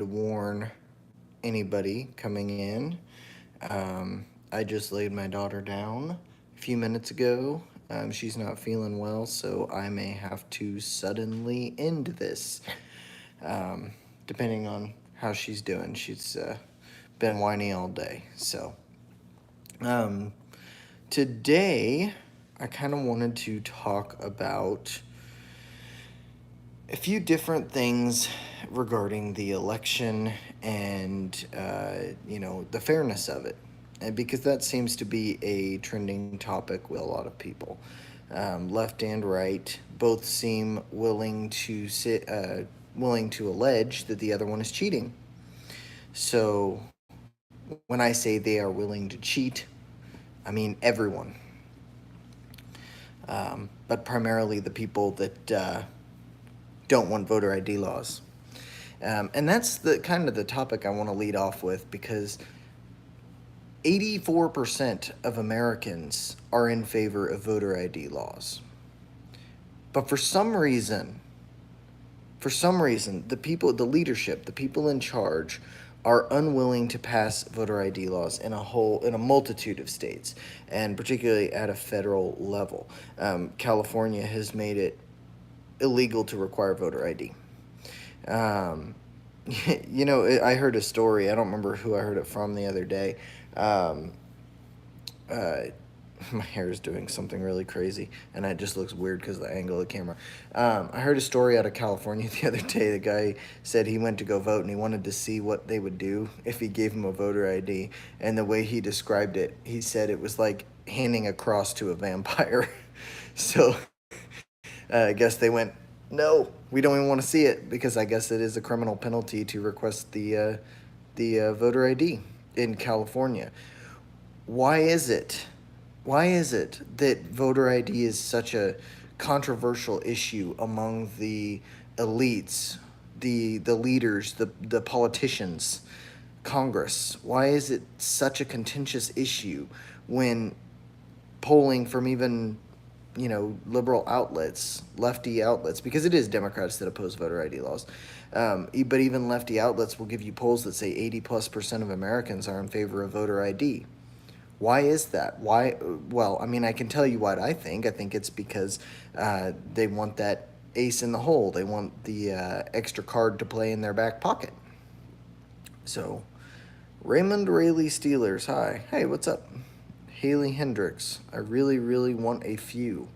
to warn anybody coming in. I just laid my daughter down a few minutes ago. She's not feeling well, so I may have to suddenly end this, depending on how she's doing. She's been whiny all day. So, um, today I kind of wanted to talk about a few different things regarding the election and the fairness of it, and because that seems to be a trending topic with a lot of people, left and right, both seem willing to allege that the other one is cheating. So when I say they are willing to cheat, I mean everyone, but primarily the people that don't want voter ID laws. And that's the kind of the topic I want to lead off with, because 84% of Americans are in favor of voter ID laws. But for some reason, the leadership, the people in charge, are unwilling to pass voter ID laws in a multitude of states, and particularly at a federal level. California has made it illegal to require voter ID. Um, I heard a story. I don't remember who I heard it from the other day. Um, uh, my hair is doing something really crazy, and it just looks weird because of the angle of the camera. I heard a story out of California the other day. The guy said he went to go vote, and he wanted to see what they would do if he gave him a voter ID. And the way he described it, he said it was like handing a cross to a vampire. So I guess they went, no, we don't even want to see it, because I guess it is a criminal penalty to request the voter ID in California. Why is it? Why is it that voter ID is such a controversial issue among the elites, the leaders, the politicians, Congress? Why is it such a contentious issue when polling from even liberal outlets, lefty outlets, because it is Democrats that oppose voter ID laws. But even lefty outlets will give you polls that say 80+% of Americans are in favor of voter ID. Why is that? Why? Well, I mean, I can tell you what I think. I think it's because they want that ace in the hole. They want the extra card to play in their back pocket. So, Raymond Rayleigh Steelers, hi. Hey, what's up? Haley Hendricks, I really, really want a few.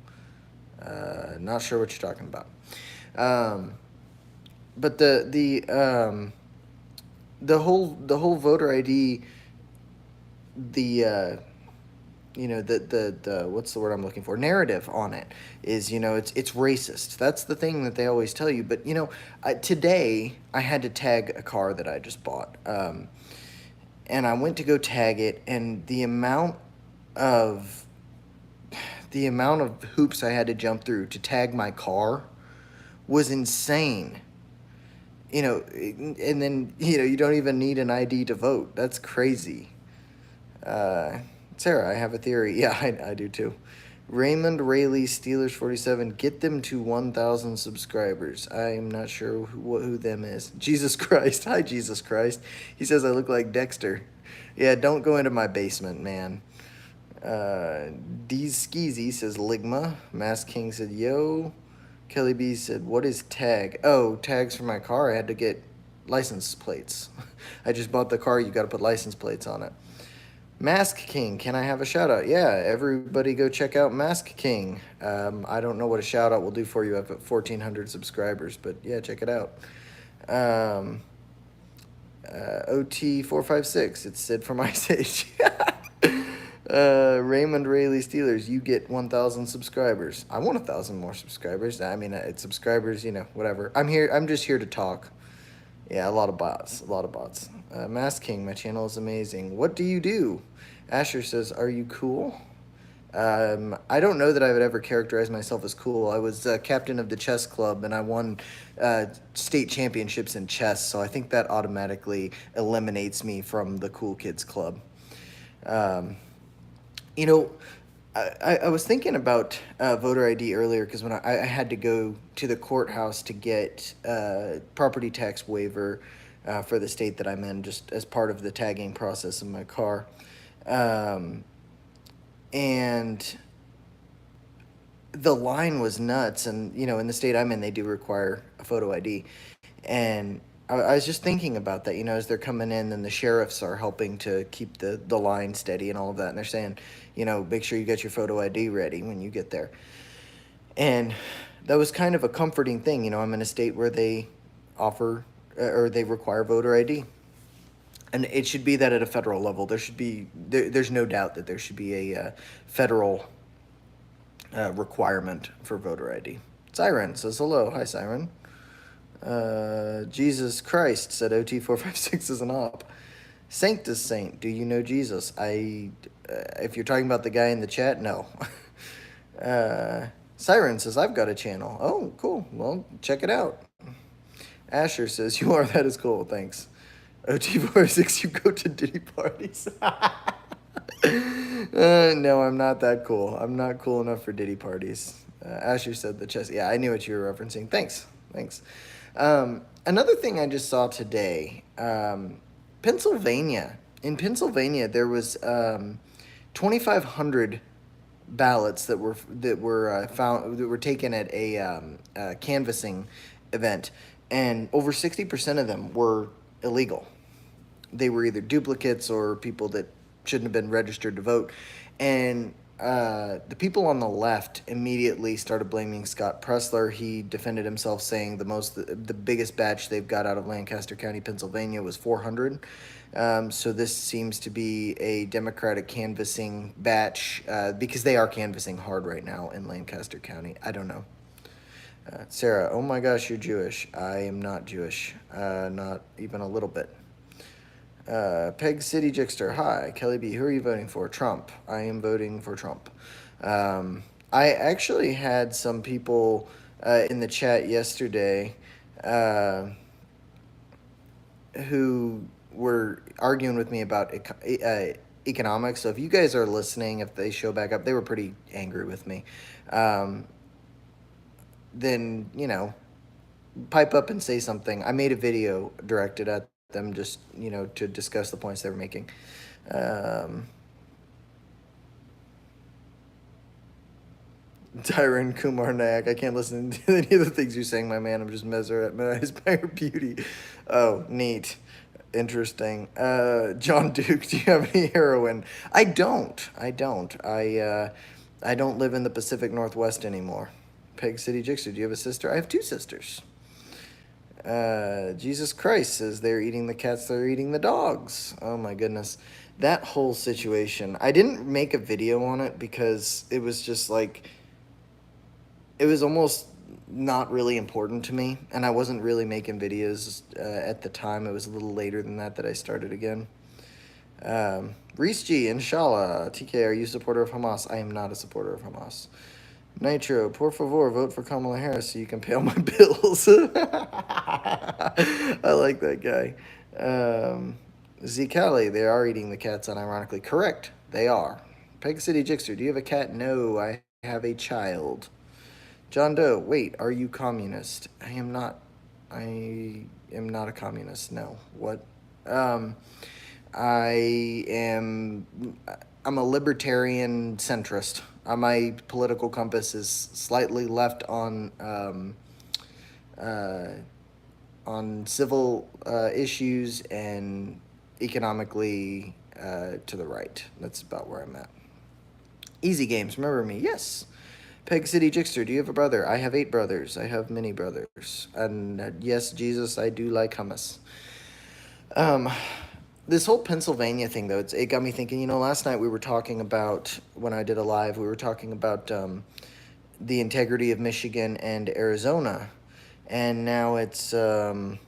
Not sure what you're talking about. Um, but the whole voter ID, the the what's the word I'm looking for, narrative on it is, it's racist. That's the thing that they always tell you. But today I had to tag a car that I just bought, and I went to go tag it, and of the amount of hoops I had to jump through to tag my car was insane. And then you don't even need an ID to vote. That's crazy. Uh, Sarah, I have a theory. Yeah, I do too. Raymond Rayleigh Steelers 47. Get them to 1,000 subscribers. I'm not sure who them is. Jesus Christ. Hi, Jesus Christ. He says I look like Dexter. Yeah, don't go into my basement, man. D Skeezy says Ligma. Mask King said yo. Kelly B said, what is tag? Oh, tags for my car. I had to get license plates. I just bought the car. You got to put license plates on it. Mask King, can I have a shout out? Yeah, everybody go check out Mask King. I don't know what a shout out will do for you. I've got 1,400 subscribers, but yeah, check it out. Um, OT456, it's Sid from Ice Age. Raymond Rayleigh Steelers, you get 1,000 subscribers. I want 1,000 more subscribers. I mean, it's subscribers, whatever. I'm here. I'm just here to talk. Yeah, a lot of bots. A lot of bots. Mask King, my channel is amazing. What do you do? Asher says, are you cool? I don't know that I would ever characterize myself as cool. I was captain of the chess club, and I won state championships in chess, so I think that automatically eliminates me from the cool kids club. Um, you know, I was thinking about voter ID earlier, because when I had to go to the courthouse to get property tax waiver for the state that I'm in, just as part of the tagging process in my car. Um, and the line was nuts. And, in the state I'm in, they do require a photo ID. And I was just thinking about that, as they're coming in and the sheriffs are helping to keep the line steady and all of that. And they're saying, make sure you get your photo ID ready when you get there. And that was kind of a comforting thing. I'm in a state where they offer or they require voter ID. And it should be that at a federal level. There's no doubt that there should be a federal requirement for voter ID. Siren says hello. Hi, Siren. Jesus Christ, said OT456 is an op. Sanctus Saint, do you know Jesus? If you're talking about the guy in the chat, no. Siren says, I've got a channel. Oh, cool. Well, check it out. Asher says, you are, that is cool. Thanks. OT456, you go to Diddy parties. No, I'm not that cool. I'm not cool enough for Diddy parties. Asher said the chess. Yeah, I knew what you were referencing. Thanks. Another thing I just saw today, Pennsylvania. In Pennsylvania, there was 2,500 ballots that were found that were taken at a canvassing event, and over 60% of them were illegal. They were either duplicates or people that shouldn't have been registered to vote. And the people on the left immediately started blaming Scott Pressler. He defended himself, saying the biggest batch they've got out of Lancaster County, Pennsylvania, was 400. So this seems to be a Democratic canvassing batch because they are canvassing hard right now in Lancaster County. I don't know. Sarah, oh my gosh, you're Jewish. I am not Jewish, not even a little bit. Peg City Jixter, hi. Kelly B, who are you voting for? Trump. I am voting for Trump. I actually had some people in the chat yesterday who were arguing with me about economics. So if you guys are listening, if they show back up, they were pretty angry with me. Then, pipe up and say something. I made a video directed at them just, to discuss the points they were making. Tyron Kumar Nayak, I can't listen to any of the things you're saying, my man. I'm just mesmerized by your beauty. Oh, neat. Interesting. John Duke, do you have any heroin? I don't. I don't live in the Pacific Northwest anymore. Peg City Jixter, do you have a sister? I have two sisters. Jesus Christ says they're eating the cats, they're eating the dogs. Oh my goodness. That whole situation. I didn't make a video on it because it was just like, it was almost not really important to me. And I wasn't really making videos at the time. It was a little later than that I started again. Reese G, inshallah. TK, are you a supporter of Hamas? I am not a supporter of Hamas. Nitro, por favor, vote for Kamala Harris so you can pay all my bills. I like that guy. Zcali, they are eating the cats unironically. Correct, they are. Peg City Jixter, do you have a cat? No, I have a child. John Doe, wait, are you communist? I am not a communist, no. What? I'm a libertarian centrist. My political compass is slightly left on civil issues and economically to the right. That's about where I'm at. Easy Games, remember me? Yes. Peg City Jixter, do you have a brother? I have 8 brothers. I have many brothers. And yes, Jesus, I do like hummus. This whole Pennsylvania thing, though, it got me thinking, last night we were talking about, when I did a live, we were talking about the integrity of Michigan and Arizona. And now it's, we're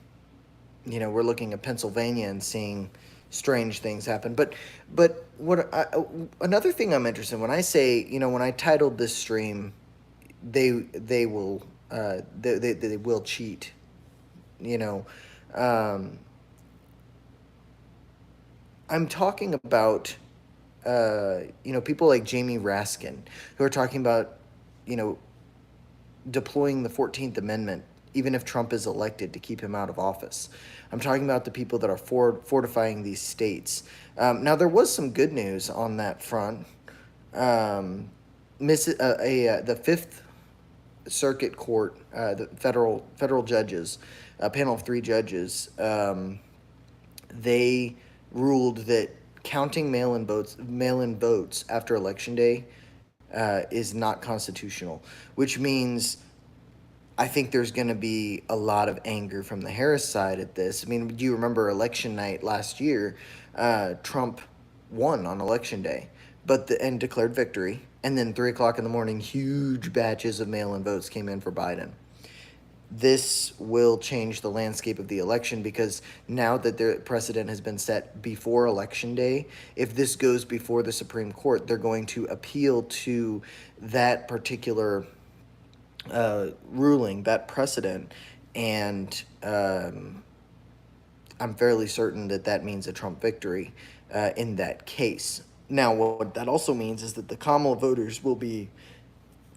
looking at Pennsylvania and seeing strange things happen. But another thing I'm interested in, when I say, when I titled this stream, they will cheat, I'm talking about, people like Jamie Raskin who are talking about, deploying the 14th Amendment even if Trump is elected, to keep him out of office. I'm talking about the people that are fortifying these states. Now, there was some good news on that front. Um, the Fifth Circuit Court, the federal judges, a panel of three judges, they ruled that counting mail-in votes after election day is not constitutional, which means I think there's going to be a lot of anger from the Harris side at this. I mean, do you remember election night last year? Trump won on election day, and declared victory. And then 3 o'clock in the morning, huge batches of mail-in votes came in for Biden. This will change the landscape of the election, because now that the precedent has been set before election day, if this goes before the Supreme Court, they're going to appeal to that particular ruling, that precedent, and I'm fairly certain that that means a Trump victory in that case. Now, what that also means is that the Kamala voters will be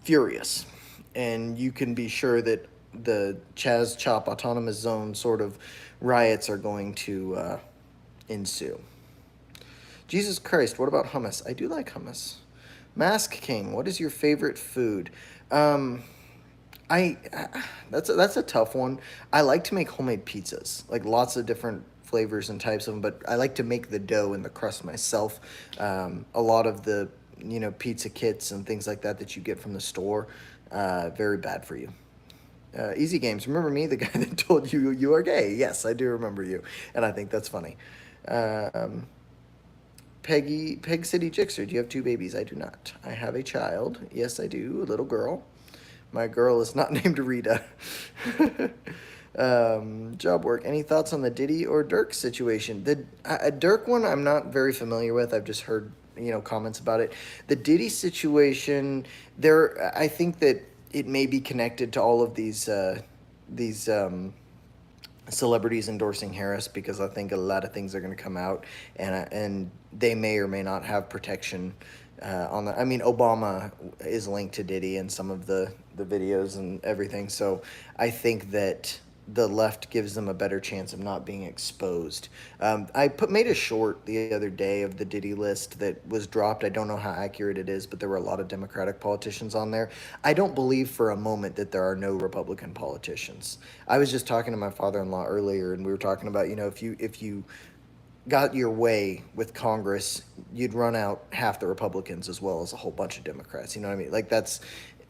furious, and you can be sure that the Chaz Chop Autonomous Zone sort of riots are going to ensue. Jesus Christ, what about hummus? I do like hummus. Mask King, what is your favorite food? I that's a tough one. I like to make homemade pizzas, like lots of different flavors and types of them, but I like to make the dough and the crust myself. A lot of the pizza kits and things like that you get from the store, very bad for you. Easy Games, remember me, the guy that told you you are gay? Yes, I do remember you, and I think that's funny. Um, Peg City Jixer, do you have two babies? I do not. I have a child. Yes, I do, a little girl. My girl is not named Rita. Job work. Any thoughts on the Diddy or Dirk situation? The Dirk one, I'm not very familiar with. I've just heard comments about it. The Diddy situation, I think that it may be connected to all of these celebrities endorsing Harris, because I think a lot of things are going to come out, and they may or may not have protection on the. I mean, Obama is linked to Diddy in some of the videos and everything, so I think that the left gives them a better chance of not being exposed. I made a short the other day of the Diddy list that was dropped. I don't know how accurate it is, but there were a lot of Democratic politicians on there. I don't believe for a moment that there are no Republican politicians. I was just talking to my father-in-law earlier, and we were talking about, if you got your way with Congress, you'd run out half the Republicans as well as a whole bunch of Democrats. You know what I mean? Like, that's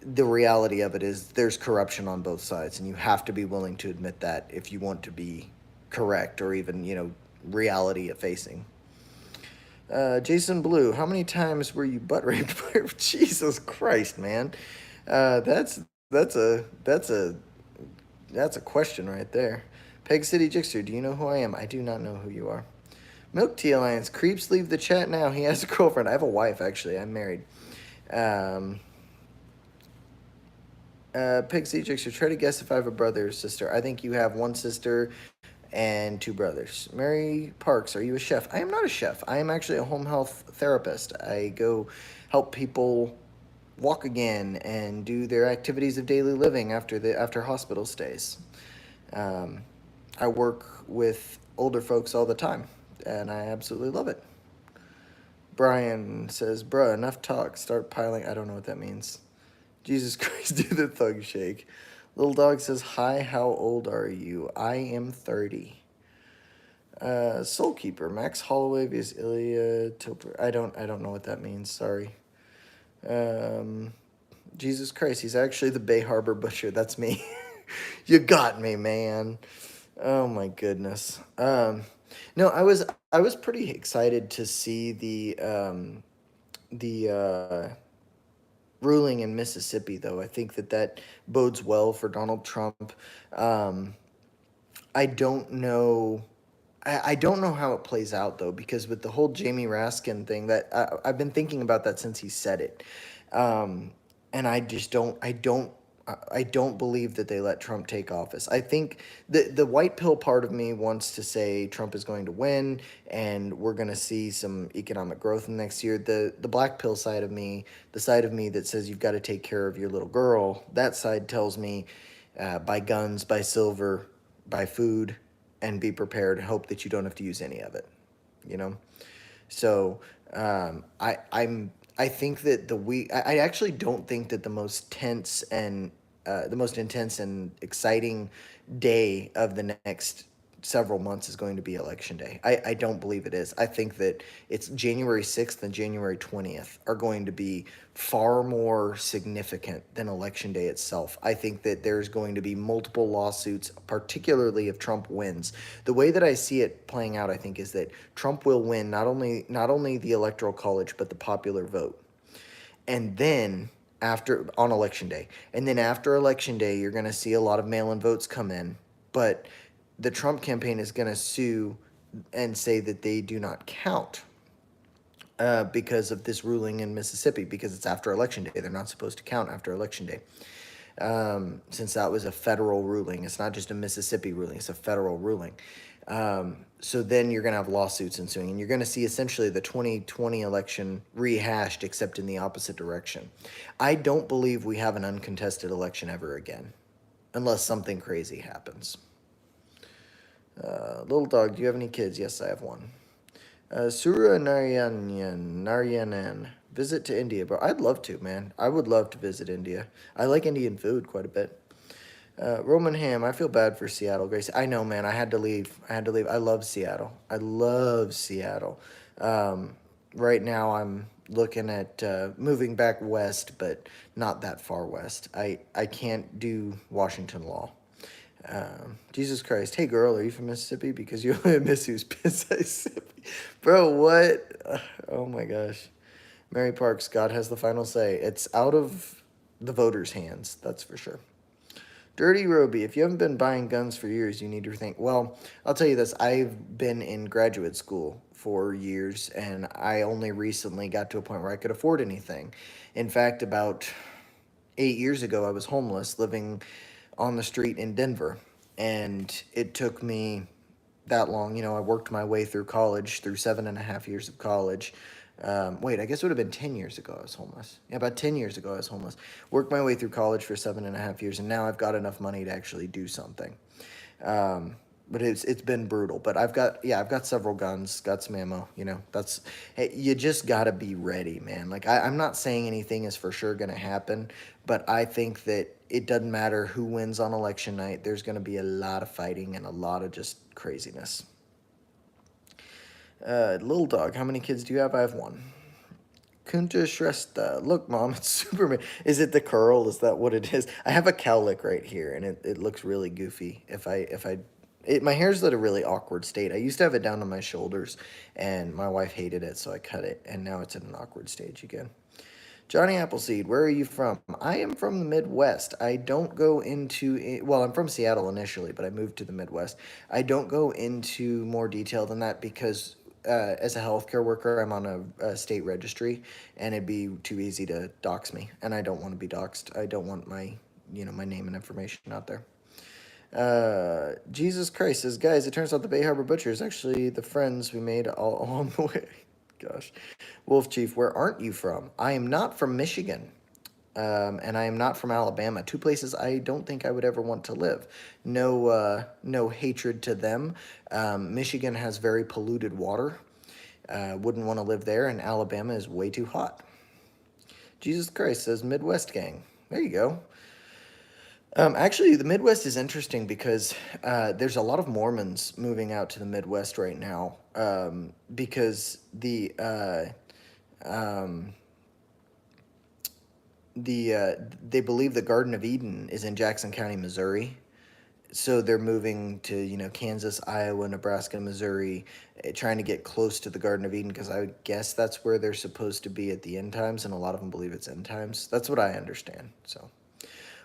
the reality of it, is there's corruption on both sides, and you have to be willing to admit that if you want to be correct, or even reality facing. Jason Blue, how many times were you butt raped? Jesus Christ, man. That's a question right there. Peg City Jixer, do you know who I am? I do not know who you are. Milk Tea Alliance, creeps leave the chat now. He has a girlfriend. I have a wife, actually. I'm married. Pig City Jixer, try to guess if I have a brother or sister. I think you have one sister and two brothers. Mary Parks, are you a chef? I am not a chef. I am actually a home health therapist. I go help people walk again and do their activities of daily living after hospital stays. I work with older folks all the time, and I absolutely love it. Brian says, bruh, enough talk. Start piling. I don't know what that means. Jesus Christ, do the thug shake. Little Dog says, hi, how old are you? I am 30. Soulkeeper, Max Holloway vs. Ilya Toper. I don't know what that means, sorry. Jesus Christ, he's actually the Bay Harbor Butcher. That's me. You got me, man. Oh my goodness. No, I was pretty excited to see the ruling in Mississippi, though. I think that bodes well for Donald Trump. I don't know. I don't know how it plays out, though, because with the whole Jamie Raskin thing, that I've been thinking about that since he said it, and I just don't. I don't believe that they let Trump take office. I think the white pill part of me wants to say Trump is going to win and we're going to see some economic growth in next year. The black pill side of me, the side of me that says you've got to take care of your little girl, that side tells me buy guns, buy silver, buy food, and be prepared. Hope that you don't have to use any of it. You know. So I think that I actually don't think that the most intense and exciting day of the next several months is going to be election day. I don't believe it is. I think that it's January 6th and January 20th are going to be far more significant than election day itself. I think that there's going to be multiple lawsuits, particularly if Trump wins. The way that I see it playing out, I think, is that Trump will win not only the electoral college but the popular vote. And then after on election day. And then after election day, you're going to see a lot of mail-in votes come in, but the Trump campaign is going to sue and say that they do not count because of this ruling in Mississippi, because it's after election day. They're not supposed to count after election day. Since that was a federal ruling. It's not just a Mississippi ruling, it's a federal ruling. So then you're going to have lawsuits ensuing, and you're going to see essentially the 2020 election rehashed, except in the opposite direction. I don't believe we have an uncontested election ever again, unless something crazy happens. Little dog, do you have any kids? Yes, I have one. Surya Narayanan. Visit to India, bro. I'd love to, man. I would love to visit India. I like Indian food quite a bit. Roman Ham, I feel bad for Seattle, Grace. I know, man. I had to leave. I love Seattle. I love Seattle. Right now, I'm looking at moving back west, but not that far west. I can't do Washington law. Jesus Christ. Hey, girl, are you from Mississippi? Because you only miss who's Mississippi. Bro, what? Oh, my gosh. Mary Parks, God has the final say. It's out of the voters' hands, that's for sure. Dirty Roby, if you haven't been buying guns for years, you need to rethink. Well, I'll tell you this. I've been in graduate school for years, and I only recently got to a point where I could afford anything. In fact, about 8 years ago, I was homeless, living on the street in Denver. And it took me that long. I worked my way through college, through 7.5 years of college. Wait, I guess it would have been 10 years ago I was homeless. Yeah, about 10 years ago I was homeless. Worked my way through college for 7.5 years, and now I've got enough money to actually do something. But it's been brutal. But I've got several guns, got some ammo. That's hey, you just gotta be ready, man. Like I'm not saying anything is for sure gonna happen, but I think that it doesn't matter who wins on election night. There's gonna be a lot of fighting and a lot of just craziness. Little dog, how many kids do you have? I have one. Kunta Shrestha. Look, Mom, it's Superman. Is it the curl? Is that what it is? I have a cowlick right here, and it looks really goofy. My hair's at a really awkward state. I used to have it down to my shoulders, and my wife hated it, so I cut it, and now it's at an awkward stage again. Johnny Appleseed, where are you from? I am from the Midwest. I don't go into, well, I'm from Seattle initially, but I moved to the Midwest. I don't go into more detail than that because as a healthcare worker, I'm on a state registry, and it'd be too easy to dox me, and I don't want to be doxed. I don't want my name and information out there. Jesus Christ says, guys, it turns out the Bay Harbor Butcher is actually the friends we made all along the way. Gosh. Wolf Chief, where aren't you from? I am not from Michigan. And I am not from Alabama. Two places I don't think I would ever want to live. No hatred to them. Michigan has very polluted water. Wouldn't want to live there, and Alabama is way too hot. Jesus Christ says Midwest gang. There you go. Actually, the Midwest is interesting because there's a lot of Mormons moving out to the Midwest right now because they believe the Garden of Eden is in Jackson County, Missouri. So they're moving to Kansas, Iowa, Nebraska, Missouri, trying to get close to the Garden of Eden because I would guess that's where they're supposed to be at the end times, and a lot of them believe it's end times. That's what I understand. So.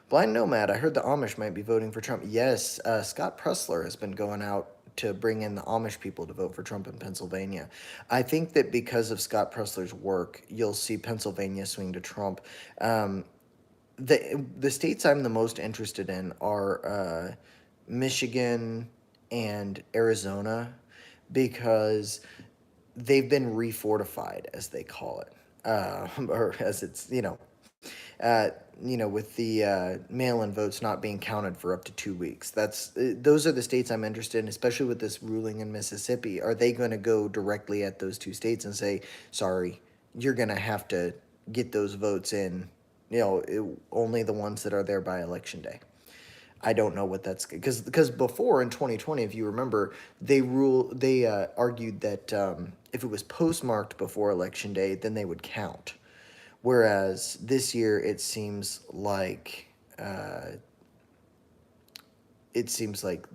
Blind Nomad, I heard the Amish might be voting for Trump. Yes, Scott Pressler has been going out to bring in the Amish people to vote for Trump in Pennsylvania. I think that because of Scott Pressler's work, you'll see Pennsylvania swing to Trump. The states I'm the most interested in are Michigan and Arizona because they've been refortified, as they call it, or as it's uh, with the mail-in votes not being counted for up to 2 weeks. Those are the states I'm interested in, especially with this ruling in Mississippi. Are they going to go directly at those two states and say, "Sorry, you're going to have to get those votes in"? Only the ones that are there by election day. I don't know what that's because before in 2020, if you remember, they argued that if it was postmarked before election day, then they would count. Whereas this year, uh, it seems like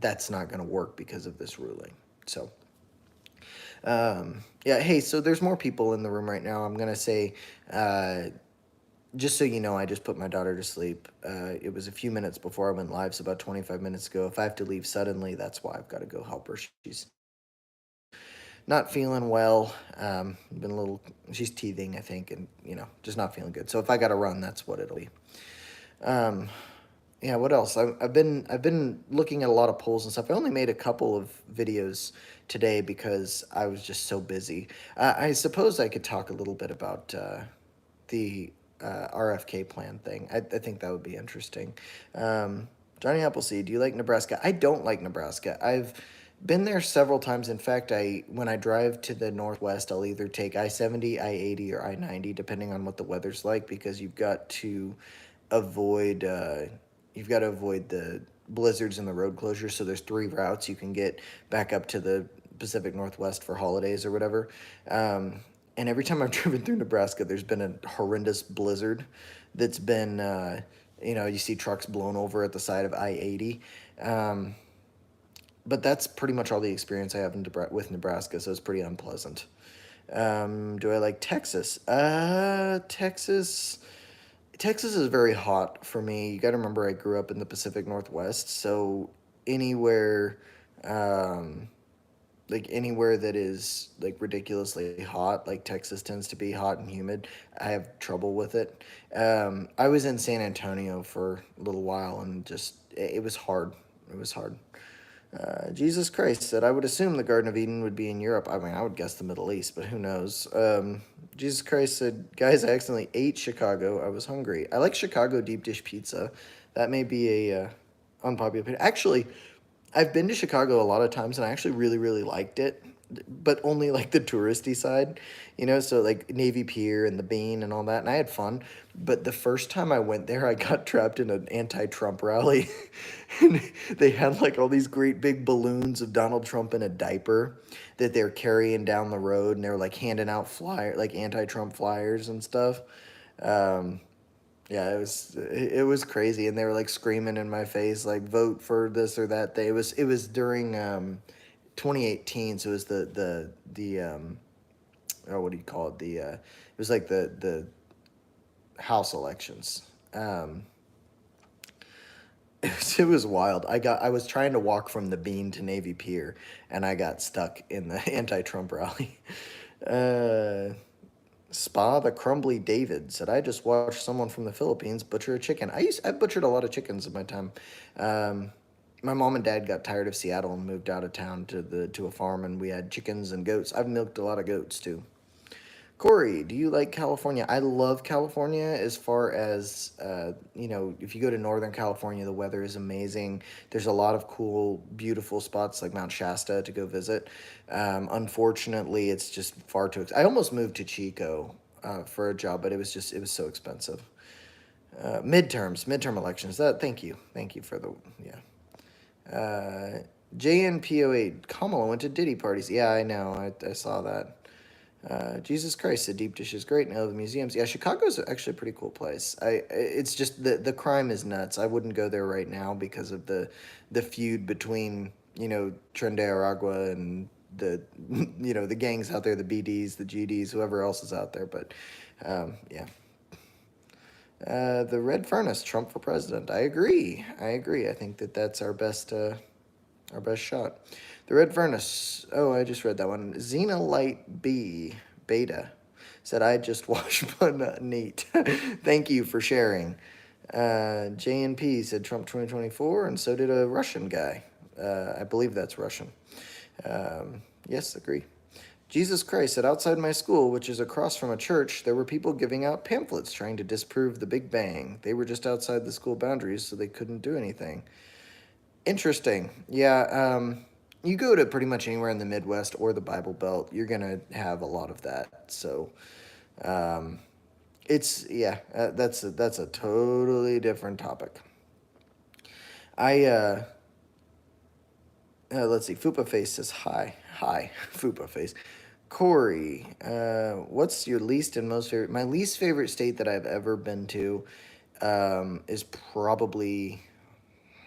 that's not going to work because of this ruling. So, yeah. Hey, so there's more people in the room right now. I'm gonna say, uh, just so you know, I just put my daughter to sleep. It was a few minutes before I went live, so about 25 minutes ago. If I have to leave suddenly, that's why I've got to go help her. She's not feeling well. Been a little. She's teething, I think, and just not feeling good. So if I got to run, that's what it'll be. Um, yeah. What else? I've been looking at a lot of polls and stuff. I only made a couple of videos today because I was just so busy. I suppose I could talk a little bit about the RFK plan thing. I think that would be interesting. Johnny Appleseed, do you like Nebraska? I don't like Nebraska. I've been there several times. In fact, when I drive to the Northwest, I'll either take I-70, I-80, or I-90, depending on what the weather's like, because avoid you've got to avoid the blizzards and the road closures. So there's three routes you can get back up to the Pacific Northwest for holidays or whatever. And every time I've driven through Nebraska, there's been a horrendous blizzard that's been, you see trucks blown over at the side of I-80. But that's pretty much all the experience I have with Nebraska, so it's pretty unpleasant. Do I like Texas? Texas is very hot for me. You got to remember I grew up in the Pacific Northwest, so anywhere, um, anywhere that is like ridiculously hot, like Texas tends to be hot and humid, I have trouble with it. I was in San Antonio for a little while and just it was hard. It was hard. Jesus Christ said, I would assume the Garden of Eden would be in Europe. I mean, I would guess the Middle East, but who knows? Jesus Christ said, guys, I accidentally ate Chicago. I was hungry. I like Chicago deep dish pizza. That may be a unpopular opinion. Actually, I've been to Chicago a lot of times and I actually really, really liked it, but only like the touristy side, so like Navy Pier and the Bean and all that. And I had fun. But the first time I went there, I got trapped in an anti-Trump rally. And they had like all these great big balloons of Donald Trump in a diaper that they're carrying down the road. And they were like handing out like anti-Trump flyers and stuff. Um, yeah, it was crazy, and they were like screaming in my face, like vote for this or that thing. It was during 2018, so it was the oh, what do you call it? It was like the House elections. Um, it was wild. I was trying to walk from the Bean to Navy Pier, and I got stuck in the anti-Trump rally. Uh, Spa the Crumbly David said, I just watched someone from the Philippines butcher a chicken. I butchered a lot of chickens in my time. Um, my mom and dad got tired of Seattle and moved out of town to a farm, and we had chickens and goats. I've milked a lot of goats too. Corey, do you like California? I love California as far as, if you go to Northern California, the weather is amazing. There's a lot of cool, beautiful spots like Mount Shasta to go visit. Unfortunately, it's just far too I almost moved to Chico for a job, but it was so expensive. Midterm elections. Thank you for the, yeah. JNPO8, Kamala went to Diddy parties. Yeah, I know. I saw that. Jesus Christ, the deep dish is great, and I love the museums. Yeah, Chicago's actually a pretty cool place. It's just the crime is nuts. I wouldn't go there right now because of the feud between Tren Aragua and the the gangs out there, the BDs, the GDs, whoever else is out there. But yeah, the Red Furnace, Trump for president. I agree. I think that's our best shot. The Red Furnace. Oh, I just read that one. Xenolite B Beta said, I just watched one. Neat. Thank you for sharing. JNP said Trump 2024, and so did a Russian guy. I believe that's Russian. Yes, agree. Jesus Christ said, outside my school, which is across from a church, there were people giving out pamphlets trying to disprove the Big Bang. They were just outside the school boundaries, so they couldn't do anything. Interesting. Yeah, you go to pretty much anywhere in the Midwest or the Bible Belt, you're going to have a lot of that. So, um, that's a totally different topic. I let's see. Fupa Face says hi. Hi, Fupa Face. Corey, what's your least and most favorite? My least favorite state that I've ever been to is probably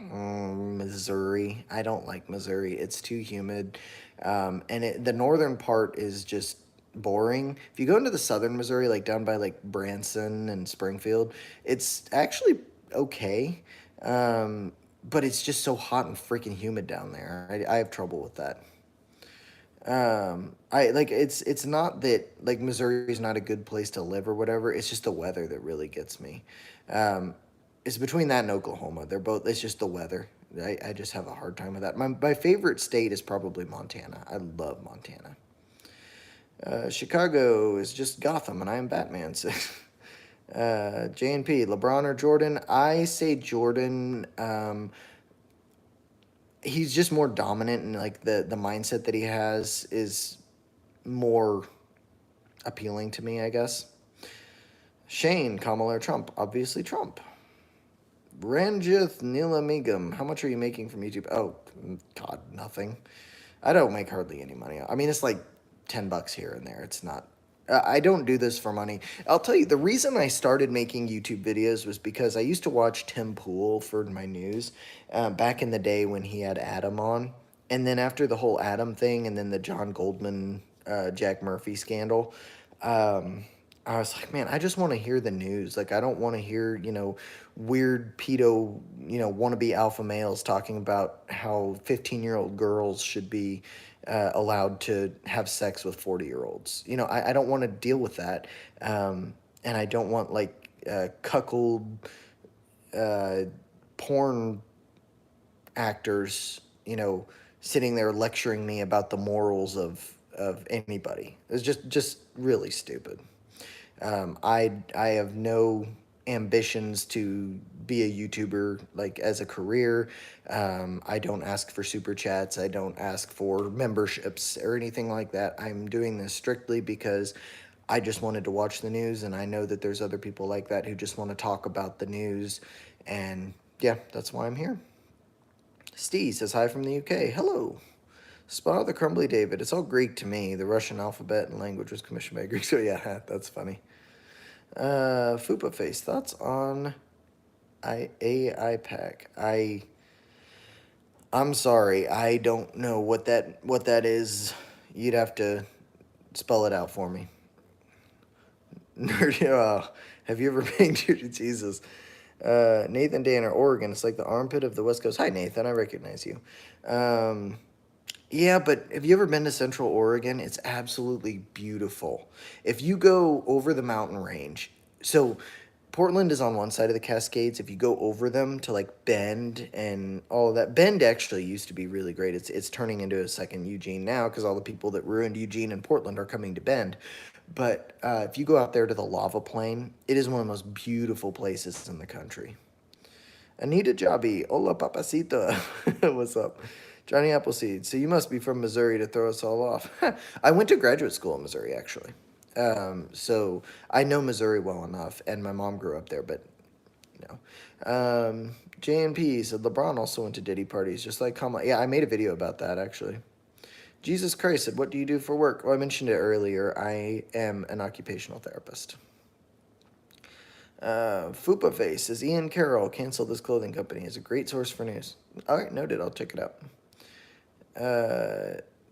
Missouri. I don't like Missouri. It's too humid, and the northern part is just boring. If you go into the southern Missouri, like down by like Branson and Springfield, it's actually okay, but it's just so hot and freaking humid down there. I have trouble with that. I like it's not that like Missouri is not a good place to live or whatever. It's just the weather that really gets me. Um, it's between that and Oklahoma. They're both. It's just the weather. I just have a hard time with that. My favorite state is probably Montana. I love Montana. Chicago is just Gotham, and I am Batman. So, JNP, LeBron or Jordan? I say Jordan. He's just more dominant, and like the mindset that he has is more appealing to me, I guess. Shane, Kamala or Trump? Obviously Trump. Ranjith Nilamigam, how much are you making from YouTube? Oh, God, nothing. I don't make hardly any money. I mean, it's like $10 here and there. It's not. I don't do this for money. I'll tell you, the reason I started making YouTube videos was because I used to watch Tim Pool for my news back in the day when he had Adam on. And then after the whole Adam thing and then the John Goldman, Jack Murphy scandal, I was like, man, I just want to hear the news. Like, I don't want to hear, weird pedo, wannabe alpha males talking about how 15-year-old girls should be allowed to have sex with 40-year-olds. I don't want to deal with that. And I don't want, like, cuckold uh, porn actors, sitting there lecturing me about the morals of anybody. It's just really stupid. I have no ambitions to be a YouTuber like as a career. I don't ask for super chats. I don't ask for memberships or anything like that. I'm doing this strictly because I just wanted to watch the news, and I know that there's other people like that who just want to talk about the news, and yeah, that's why I'm here. Steve says hi from the UK. Hello. Spot out the crumbly David. It's all Greek to me. The Russian alphabet and language was commissioned by Greeks. So yeah, that's funny. Fupa Face, thoughts on AI pack? I'm sorry, I don't know what that is. You'd have to spell it out for me. Nerd, have you ever been to Jesus? Nathan Danner, Oregon. It's like the armpit of the West Coast. Hi, Nathan. I recognize you. Yeah, but have you ever been to Central Oregon? It's absolutely beautiful. If you go over the mountain range, so Portland is on one side of the Cascades. If you go over them to like Bend and all of that, Bend actually used to be really great. It's turning into a second Eugene now because all the people that ruined Eugene and Portland are coming to Bend. But if you go out there to the lava plain, it is one of the most beautiful places in the country. Anita Jobby, hola papacito. What's up? Johnny Appleseed. So you must be from Missouri to throw us all off. I went to graduate school in Missouri, actually. So I know Missouri well enough, and my mom grew up there, but no. JNP said LeBron also went to Diddy parties, just like Kamala. Yeah, I made a video about that, actually. Jesus Christ said, what do you do for work? Well, I mentioned it earlier. I am an occupational therapist. Fupa Face says, Ian Carroll canceled this clothing company. Is a great source for news. All right, noted. I'll check it out.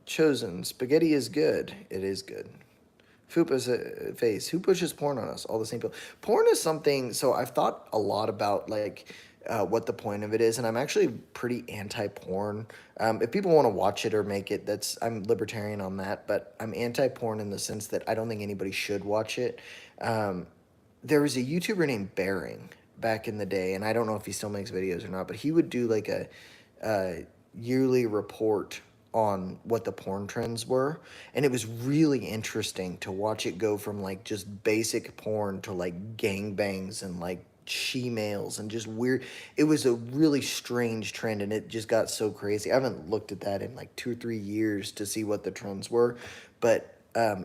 Chosen. Spaghetti is good. It is good. Fupa's Face. Who pushes porn on us? All the same people. Porn is something, so I've thought a lot about, like, what the point of it is, and I'm actually pretty anti-porn. If people want to watch it or make it, I'm libertarian on that, but I'm anti-porn in the sense that I don't think anybody should watch it. There was a YouTuber named Bearing back in the day, and I don't know if he still makes videos or not, but he would do like a yearly report on what the porn trends were, and it was really interesting to watch it go from like just basic porn to like gangbangs and like she-males and just weird. It was a really strange trend, and it just got so crazy. I haven't looked at that in like 2 or 3 years to see what the trends were, but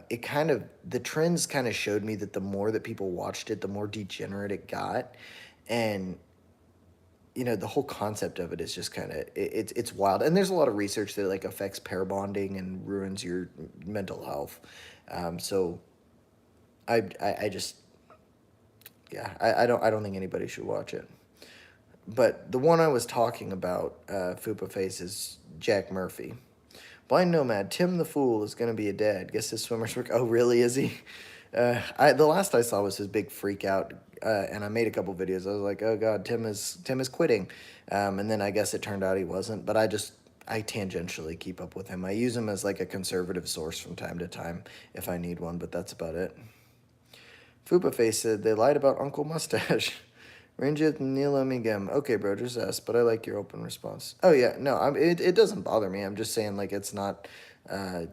it kind of, the trends kind of showed me that the more that people watched it, the more degenerate it got. And the whole concept of it is just kind of, it's wild. And there's a lot of research that like affects pair bonding and ruins your mental health. So I just, yeah, I don't think anybody should watch it. But the one I was talking about, Fupa Face, is Jack Murphy. Blind Nomad, Tim the Fool is going to be a dad. Guess his swimmer's work. Oh, really? Is he? The last I saw was his big freak out, and I made a couple videos. I was like, oh God, Tim is quitting, and then I guess it turned out he wasn't. But I tangentially keep up with him. I use him as like a conservative source from time to time if I need one, but that's about it. Fupa Face said they lied about Uncle Mustache. Ranjit Neela Migem. Okay, bro, just ask, but I like your open response. Oh yeah, no, it doesn't bother me. I'm just saying like it's not a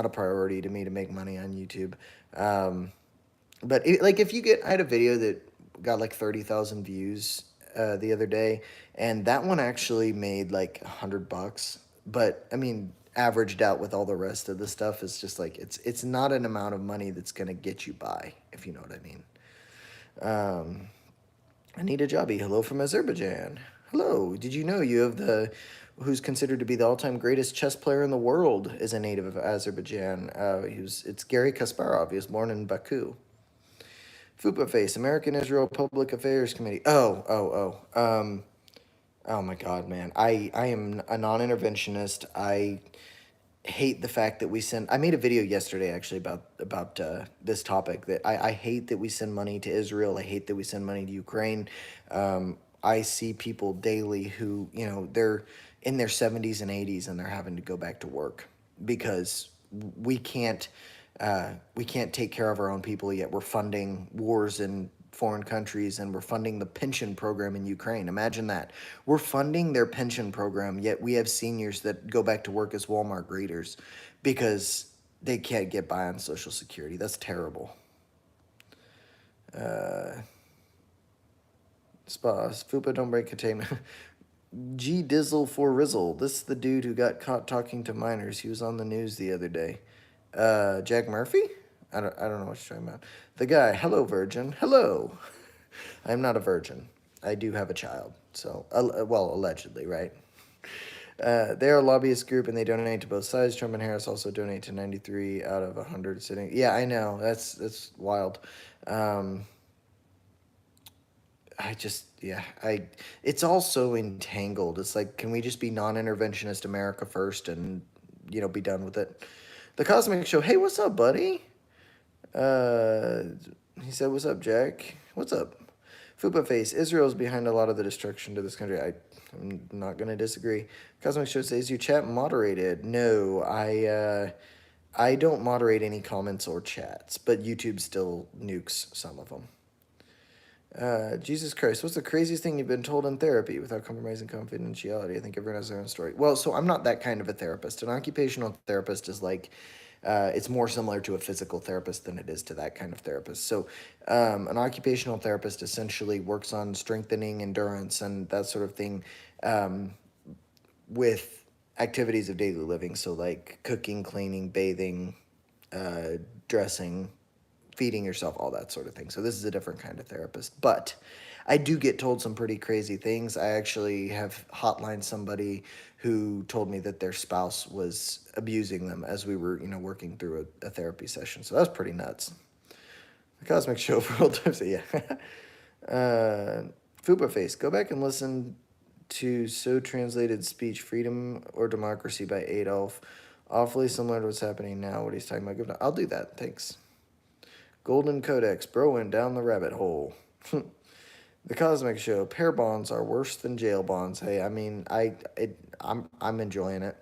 priority to me to make money on YouTube. But like if you get, I had a video that got like 30,000 views the other day, and that one actually made like $100. But I mean, averaged out with all the rest of the stuff, is just like it's not an amount of money that's gonna get you by, if you know what I mean. Anita Jabi, hello from Azerbaijan. Hello. Did you know you have the who's considered to be the all-time greatest chess player in the world is a native of Azerbaijan? It's Garry Kasparov. He was born in Baku. Fupa Face, American Israel Public Affairs Committee. Oh my God, man. I am a non-interventionist. I hate the fact that we send. I made a video yesterday actually about this topic, that I hate that we send money to Israel. I hate that we send money to Ukraine. I see people daily who, they're in their 70s and 80s and they're having to go back to work because we can't take care of our own people, yet we're funding wars in foreign countries, and we're funding the pension program in Ukraine. Imagine that. We're funding their pension program, yet we have seniors that go back to work as Walmart greeters because they can't get by on Social Security. That's terrible. Spas, Fupa, don't break containment. G Dizzle for Rizzle. This is the dude who got caught talking to minors. He was on the news the other day. Jack Murphy? I don't know what you're talking about. The guy, hello, virgin. Hello. I'm not a virgin. I do have a child. So, well, allegedly, right? They're a lobbyist group, and they donate to both sides. Trump and Harris also donate to 93 out of 100 sitting. Yeah, I know. That's wild. It's all so entangled. It's like, can we just be non-interventionist America first and, be done with it? The Cosmic Show, hey, what's up, buddy? He said, what's up, Jack? What's up? Fupa Face, Israel's behind a lot of the destruction to this country. I'm not going to disagree. Cosmic Show says, you chat moderated. No, I don't moderate any comments or chats, but YouTube still nukes some of them. Jesus Christ, what's the craziest thing you've been told in therapy without compromising confidentiality? I think everyone has their own story. Well, so I'm not that kind of a therapist. An occupational therapist is like, it's more similar to a physical therapist than it is to that kind of therapist. So an occupational therapist essentially works on strengthening endurance and that sort of thing with activities of daily living. So like cooking, cleaning, bathing, dressing, feeding yourself, all that sort of thing. So this is a different kind of therapist. But I do get told some pretty crazy things. I actually have hotlined somebody who told me that their spouse was abusing them as we were, working through a therapy session. So that was pretty nuts. The Cosmic Show for old times. Yeah. Fupa Face, go back and listen to So Translated Speech, Freedom or Democracy by Adolf. Awfully similar to what's happening now, what he's talking about. I'll do that. Thanks. Golden Codex, bro went down the rabbit hole. The Cosmic Show, pair bonds are worse than jail bonds. Hey, I mean, I'm enjoying it.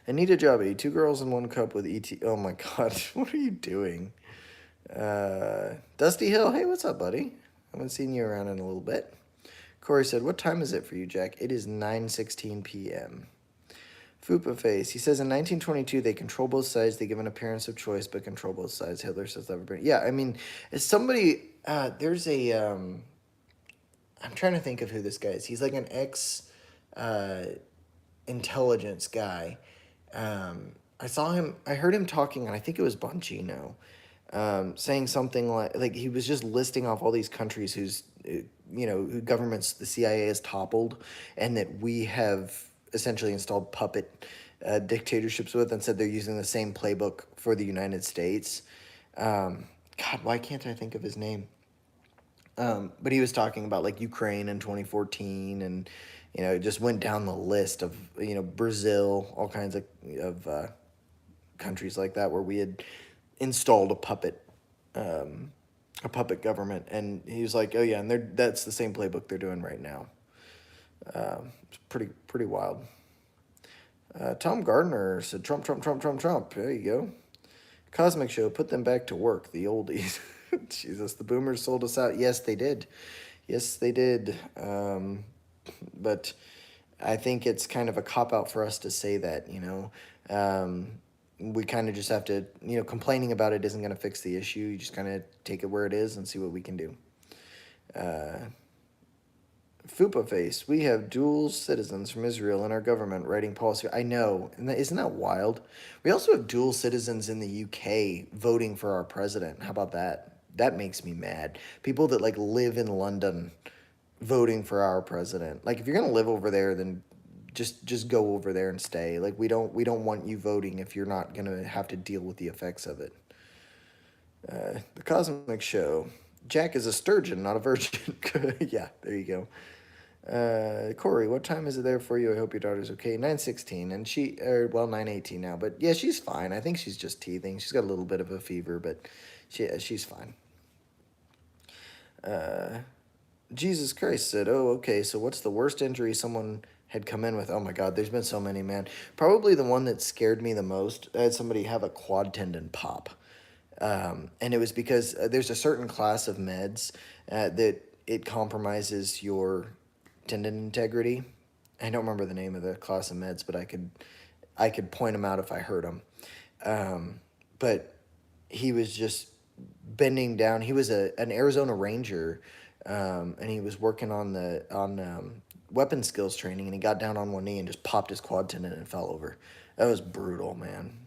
Anita Jabi, 2 girls in 1 cup with ET. Oh my God, what are you doing? Dusty Hill, hey, what's up, buddy? I haven't seen you around in a little bit. Corey said, what time is it for you, Jack? It is 9:16 p.m. Fupa face. He says in 1922 they control both sides. They give an appearance of choice, but control both sides. Hitler says everybody. Yeah, I mean, as somebody, there's a. I'm trying to think of who this guy is. He's like an ex, uh, intelligence guy. I saw him. I heard him talking, and I think it was Bongino, saying something like he was just listing off all these countries whose who governments the CIA has toppled, and that we have essentially installed puppet dictatorships with, and said they're using the same playbook for the United States. God, why can't I think of his name? But he was talking about like Ukraine in 2014, and just went down the list of Brazil, all kinds of countries like that where we had installed a puppet government, and he was like, oh yeah, and that's the same playbook they're doing right now. It's pretty wild. Tom Gardner said Trump, Trump, Trump, Trump, Trump. There you go. Cosmic Show, put them back to work, the oldies. Jesus, the boomers sold us out. Yes, they did. Yes, they did. But I think it's kind of a cop out for us to say that, we kind of just have to, complaining about it isn't going to fix the issue. You just kind of take it where it is and see what we can do. Fupa face, we have dual citizens from Israel in our government writing policy. I know, and isn't that wild? We also have dual citizens in the UK voting for our president. How about that? That makes me mad. People that like live in London voting for our president. Like if you're gonna live over there, then just go over there and stay. Like we don't want you voting if you're not gonna have to deal with the effects of it. The Cosmic Show. Jack is a sturgeon, not a virgin. Yeah, there you go. Corey, what time is it there for you? I hope your daughter's okay. 9:16, and 9:18 now, but yeah, she's fine. I think she's just teething. She's got a little bit of a fever, but she's fine. Jesus Christ said, oh, okay, so what's the worst injury someone had come in with? Oh my God, there's been so many, man. Probably the one that scared me the most, I had somebody have a quad tendon pop. And it was because there's a certain class of meds that it compromises your tendon integrity. I don't remember the name of the class of meds, but I could point them out if I heard them. But he was just bending down. He was an Arizona Ranger, and he was working on weapon skills training, and he got down on one knee and just popped his quad tendon and fell over. That was brutal, man.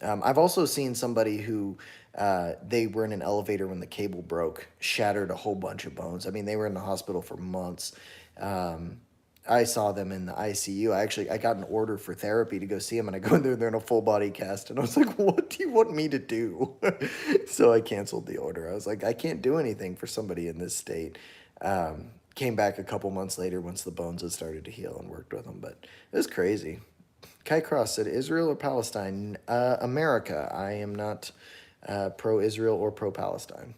I've also seen somebody who they were in an elevator when the cable broke, shattered a whole bunch of bones. I mean, they were in the hospital for months. I saw them in the ICU. I got an order for therapy to go see them, and I go in there, they're in a full body cast, and I was like, what do you want me to do? So I canceled the order. I was like, I can't do anything for somebody in this state. Came back a couple months later once the bones had started to heal and worked with them, but it was crazy. Kai Cross said, Israel or Palestine? America. I am not pro-Israel or pro-Palestine.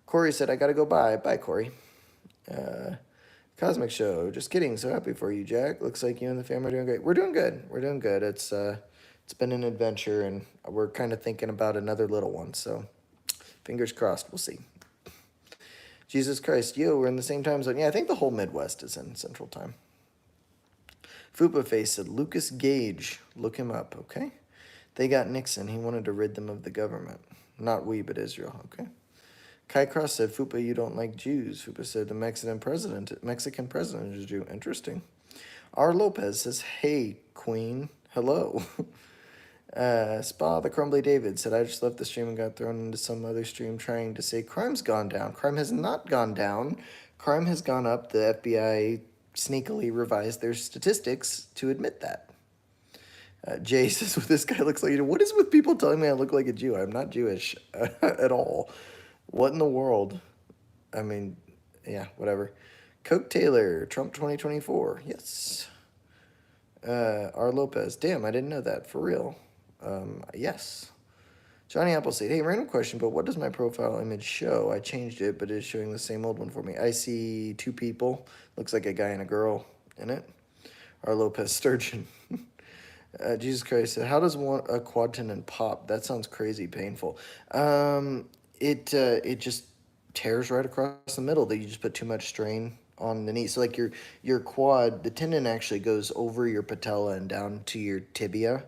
Corey said, I gotta go bye. Bye, Corey. Cosmic Show. Just kidding. So happy for you, Jack. Looks like you and the family are doing great. We're doing good. We're doing good. It's been an adventure, and we're kind of thinking about another little one. So fingers crossed. We'll see. Jesus Christ. Yo, we're in the same time zone. Yeah, I think the whole Midwest is in Central Time. Fupa Face said, Lucas Gage. Look him up, okay? They got Nixon. He wanted to rid them of the government. Not we, but Israel, okay? Kai Cross said, Fupa, you don't like Jews. Fupa said, the Mexican president is a Jew. Interesting. R. Lopez says, hey, Queen. Hello. Spa the Crumbly David said, I just left the stream and got thrown into some other stream trying to say crime's gone down. Crime has not gone down. Crime has gone up. The FBI sneakily revised their statistics to admit that. Jay says, well, this guy looks like, what is with people telling me I look like a Jew? I'm not Jewish at all. What in the world? I mean, yeah, whatever. Coke Taylor, Trump 2024. Yes. R. Lopez. Damn, I didn't know that. For real. Yes. Johnny Appleseed. Hey, random question, but what does my profile image show? I changed it, but it's showing the same old one for me. I see two people. Looks like a guy and a girl in it. R. Lopez Sturgeon. Jesus Christ said, how does a quad tendon pop? That sounds crazy painful. It just tears right across the middle. That you just put too much strain on the knee. So like your quad, the tendon actually goes over your patella and down to your tibia,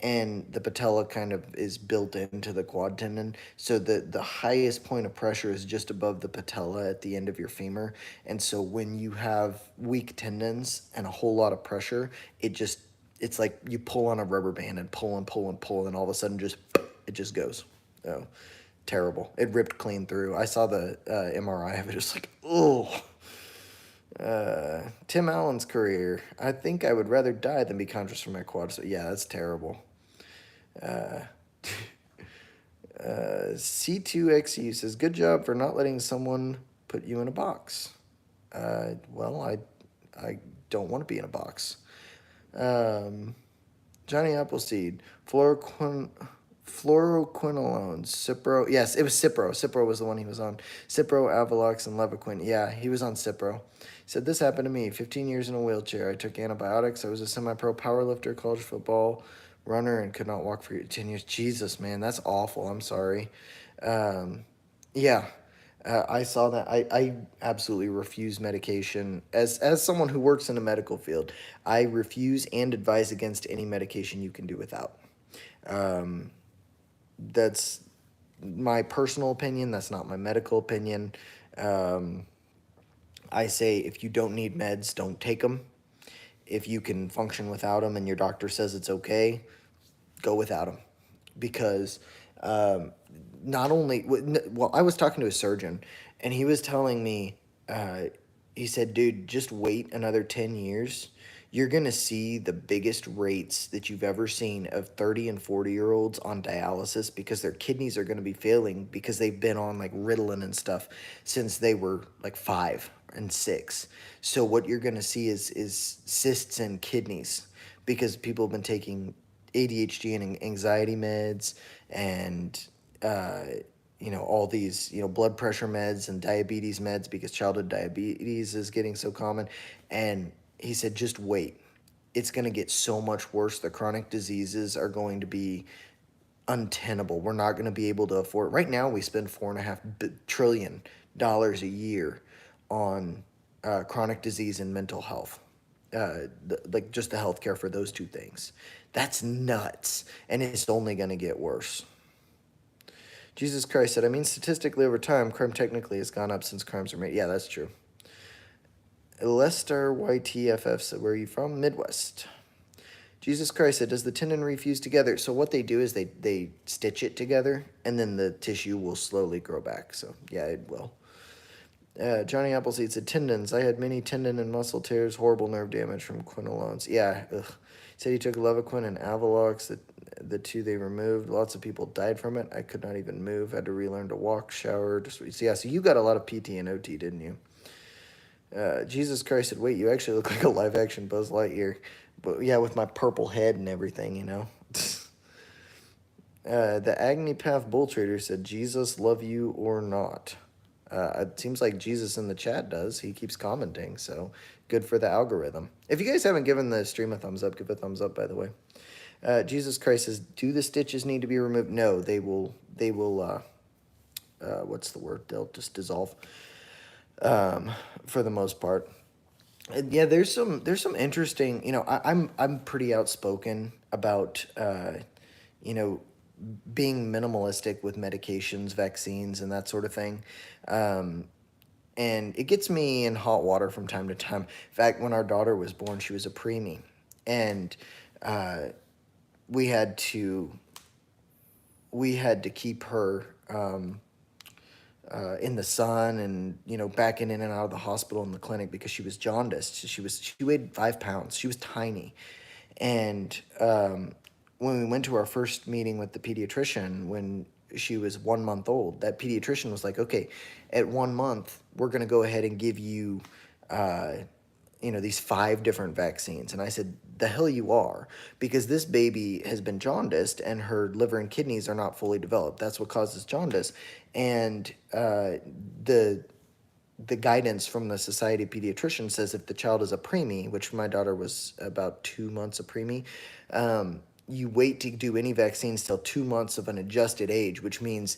and the patella kind of is built into the quad tendon. So the highest point of pressure is just above the patella at the end of your femur. And so when you have weak tendons and a whole lot of pressure, it's like you pull on a rubber band and pull and pull and pull, and all of a sudden it just goes. Oh, terrible. It ripped clean through. I saw the MRI of it. It's like, oh. Tim Allen's career. I think I would rather die than be conscious for my quad. So yeah, that's terrible. C2XU says, good job for not letting someone put you in a box. Well, I don't want to be in a box. Johnny Appleseed, fluoroquinolones, Cipro. Yes, it was Cipro. Cipro was the one he was on. Cipro, Avalox, and Levaquin. Yeah, he was on Cipro. He said, this happened to me. 15 years in a wheelchair. I took antibiotics. I was a semi-pro powerlifter, college football runner, and could not walk for 10 years. Jesus, man, that's awful. I'm sorry. Yeah, I saw that. I absolutely refuse medication. As someone who works in the medical field, I refuse and advise against any medication you can do without. That's my personal opinion. That's not my medical opinion. I say if you don't need meds, don't take them. If you can function without them and your doctor says it's okay, go without them. Because not only, well, I was talking to a surgeon and he was telling me, he said, dude, just wait another 10 years. You're going to see the biggest rates that you've ever seen of 30 and 40-year-olds on dialysis because their kidneys are going to be failing because they've been on like Ritalin and stuff since they were like 5 and 6. So what you're going to see is cysts in kidneys because people have been taking ADHD and anxiety meds and all these blood pressure meds and diabetes meds because childhood diabetes is getting so common. And he said, just wait. It's going to get so much worse. The chronic diseases are going to be untenable. We're not going to be able to afford. Right now, we spend $4.5 trillion a year on chronic disease and mental health. Like just the healthcare for those two things. That's nuts, and it's only going to get worse. Jesus Christ said, I mean, statistically over time, crime technically has gone up since crimes are made. Yeah, that's true. Lester YTFF said, where are you from? Midwest. Jesus Christ said, does the tendon refuse together? So what they do is they stitch it together, and then the tissue will slowly grow back. So, yeah, it will. Johnny Appleseed said, tendons. I had many tendon and muscle tears, horrible nerve damage from quinolones. Yeah, ugh. Said he took Levaquin and Avalox, the two they removed. Lots of people died from it. I could not even move. Had to relearn to walk, shower. So you got a lot of PT and OT, didn't you? Jesus Christ said, wait, you actually look like a live-action Buzz Lightyear. But yeah, with my purple head and everything, The Agni Path Bull Trader said, Jesus love you or not. It seems like Jesus in the chat does. He keeps commenting, so good for the algorithm. If you guys haven't given the stream a thumbs up, give a thumbs up, by the way. Jesus Christ says, do the stitches need to be removed? No, they will, what's the word? They'll just dissolve, for the most part. Yeah, there's some interesting, I'm pretty outspoken about, being minimalistic with medications, vaccines, and that sort of thing. And it gets me in hot water from time to time. In fact, when our daughter was born, she was a preemie. And we had to keep her in the sun and backing in and out of the hospital and the clinic because she was jaundiced. She weighed 5 pounds. She was tiny. And when we went to our first meeting with the pediatrician when she was 1 month old, that pediatrician was like, okay, at 1 month, we're going to go ahead and give you, these 5 different vaccines. And I said, the hell you are, because this baby has been jaundiced and her liver and kidneys are not fully developed. That's what causes jaundice. And the guidance from the Society of Pediatricians says if the child is a preemie, which my daughter was about 2 months a preemie, you wait to do any vaccines till 2 months of an adjusted age, which means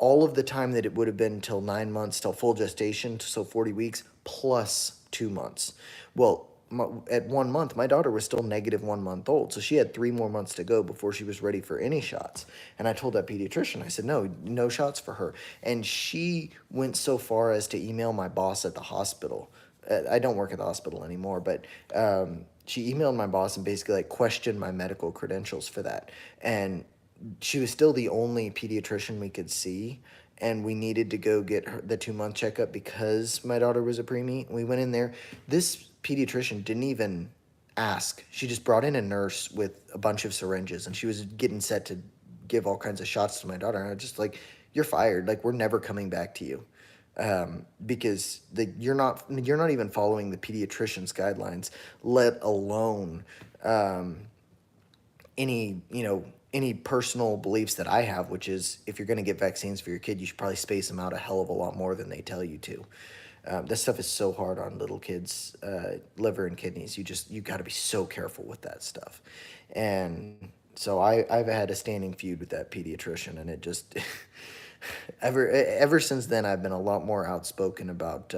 all of the time that it would have been till 9 months, till full gestation, so 40 weeks, plus 2 months. Well, at 1 month, my daughter was still negative 1 month old. So she had 3 more months to go before she was ready for any shots. And I told that pediatrician, I said, no, no shots for her. And she went so far as to email my boss at the hospital. I don't work at the hospital anymore, but she emailed my boss and basically like questioned my medical credentials for that. And she was still the only pediatrician we could see, and we needed to go get her the 2 month checkup because my daughter was a preemie. We went in there. This pediatrician didn't even ask. She just brought in a nurse with a bunch of syringes, and she was getting set to give all kinds of shots to my daughter. And I was just like, "You're fired. Like, we're never coming back to you." Because you're not even following the pediatrician's guidelines, let alone any any personal beliefs that I have, which is if you're going to get vaccines for your kid, you should probably space them out a hell of a lot more than they tell you to. This stuff is so hard on little kids' liver and kidneys. You got to be so careful with that stuff. And so I've had a standing feud with that pediatrician, and it just ever since then I've been a lot more outspoken about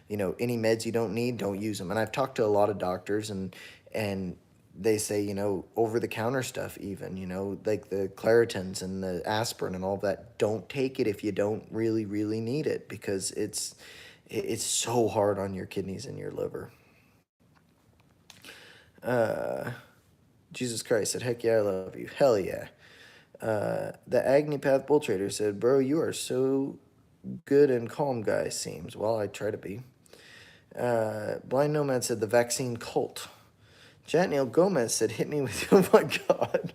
any meds you don't need, don't use them. And I've talked to a lot of doctors, and they say, over the counter stuff, even, like the Claritins and the aspirin and all that, don't take it if you don't really, really need it, because it's so hard on your kidneys and your liver. Jesus Christ said, heck yeah, I love you. Hell yeah. The Agni Path Bull Trader said, bro, you are so good and calm guy, seems. Well, I try to be. Blind Nomad said, the vaccine cult. Jatniel Gomez said, hit me with, oh my God.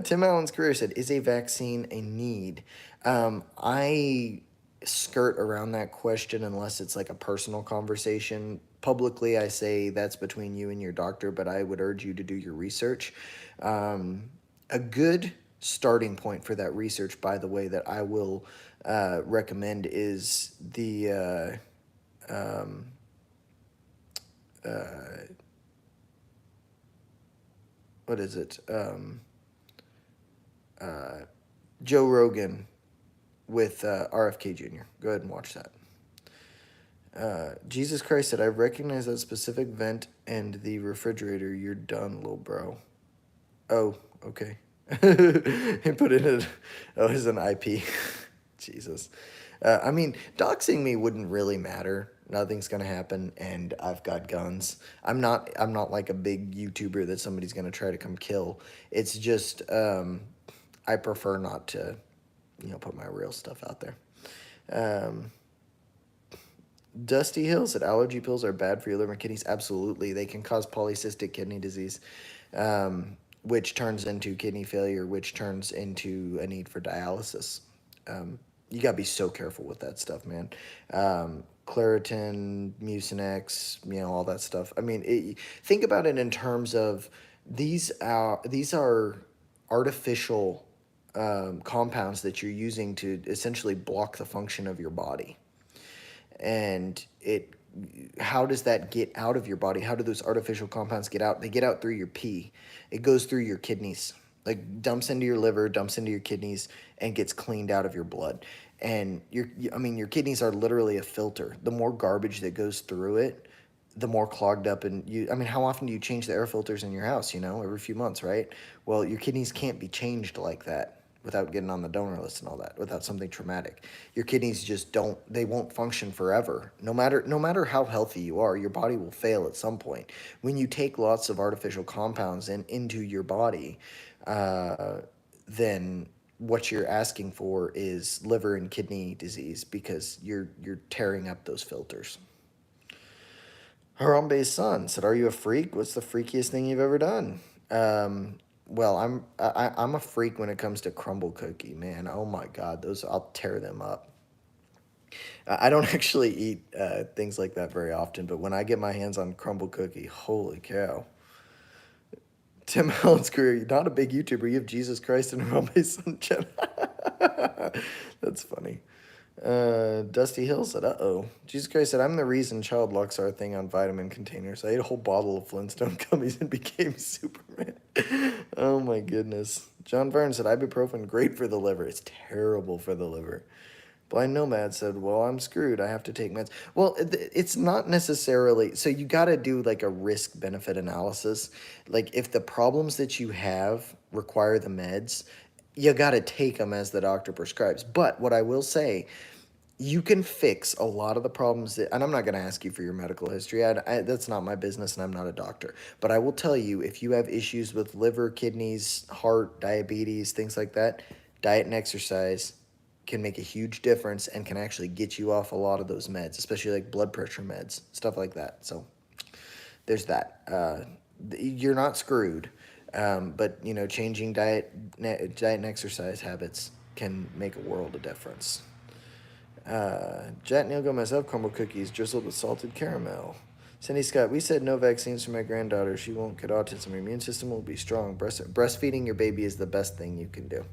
Tim Allen's Career said, is a vaccine a need? I skirt around that question unless it's like a personal conversation. Publicly, I say that's between you and your doctor, but I would urge you to do your research. A good starting point for that research, by the way, that I will recommend is the what is it? Joe Rogan with RFK Jr. Go ahead and watch that. Jesus Christ said, I recognize that specific vent and the refrigerator. You're done, little bro. Oh, okay. He put it in, as an IP. Jesus. I mean, doxing me wouldn't really matter. Nothing's gonna happen, and I've got guns. I'm not like a big YouTuber that somebody's gonna try to come kill. It's just I prefer not to, put my real stuff out there. Dusty Hill said allergy pills are bad for your liver and kidneys. Absolutely, they can cause polycystic kidney disease, which turns into kidney failure, which turns into a need for dialysis. You gotta be so careful with that stuff, man. Claritin, Mucinex, all that stuff. I mean, think about it in terms of these are artificial compounds that you're using to essentially block the function of your body. And how does that get out of your body? How do those artificial compounds get out? They get out through your pee. It goes through your kidneys, like dumps into your liver, dumps into your kidneys, and gets cleaned out of your blood. And your kidneys are literally a filter. The more garbage that goes through it, the more clogged up. And how often do you change the air filters in your house? Every few months, right? Well, your kidneys can't be changed like that without getting on the donor list and all that, without something traumatic. Your kidneys just they won't function forever. No matter how healthy you are, your body will fail at some point. When you take lots of artificial compounds into your body, then what you're asking for is liver and kidney disease, because you're tearing up those filters. Harambe's son said, are you a freak? What's the freakiest thing you've ever done? Well, I'm a freak when it comes to crumble cookie, man. Oh my God, those, I'll tear them up. I don't actually eat things like that very often, but when I get my hands on crumble cookie, holy cow. Tim Allen's Career, you're not a big YouTuber. You have Jesus Christ and Harambe's son. That's funny. Dusty Hill said, uh-oh. Jesus Christ said, I'm the reason child locks are a thing on vitamin containers. I ate a whole bottle of Flintstone gummies and became Superman. Oh my goodness. John Verne said ibuprofen great for the liver. It's terrible for the liver. Blind Nomad said, "Well, I'm screwed. I have to take meds." Well, it's not necessarily so. You got to do like a risk benefit analysis. Like if the problems that you have require the meds, you got to take them as the doctor prescribes. But what I will say, you can fix a lot of the problems that, and I'm not going to ask you for your medical history. That's not my business, and I'm not a doctor. But I will tell you, if you have issues with liver, kidneys, heart, diabetes, things like that, diet and exercise can make a huge difference and can actually get you off a lot of those meds, especially like blood pressure meds, stuff like that. So there's that. You're not screwed, but changing diet and exercise habits can make a world of difference. Jack Neil Gomez, I have crumble cookies drizzled with salted caramel. Cindy Scott, we said no vaccines for my granddaughter. She won't get autism. Her immune system will be strong. Breastfeeding your baby is the best thing you can do.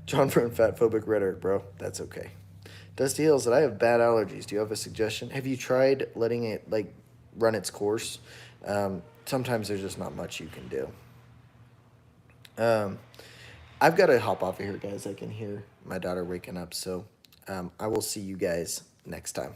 John Fern, fatphobic rhetoric, bro. That's okay. Dusty Hill said, I have bad allergies. Do you have a suggestion? Have you tried letting it run its course? Sometimes there's just not much you can do. I've got to hop off of here, guys. I can hear my daughter waking up, so I will see you guys next time.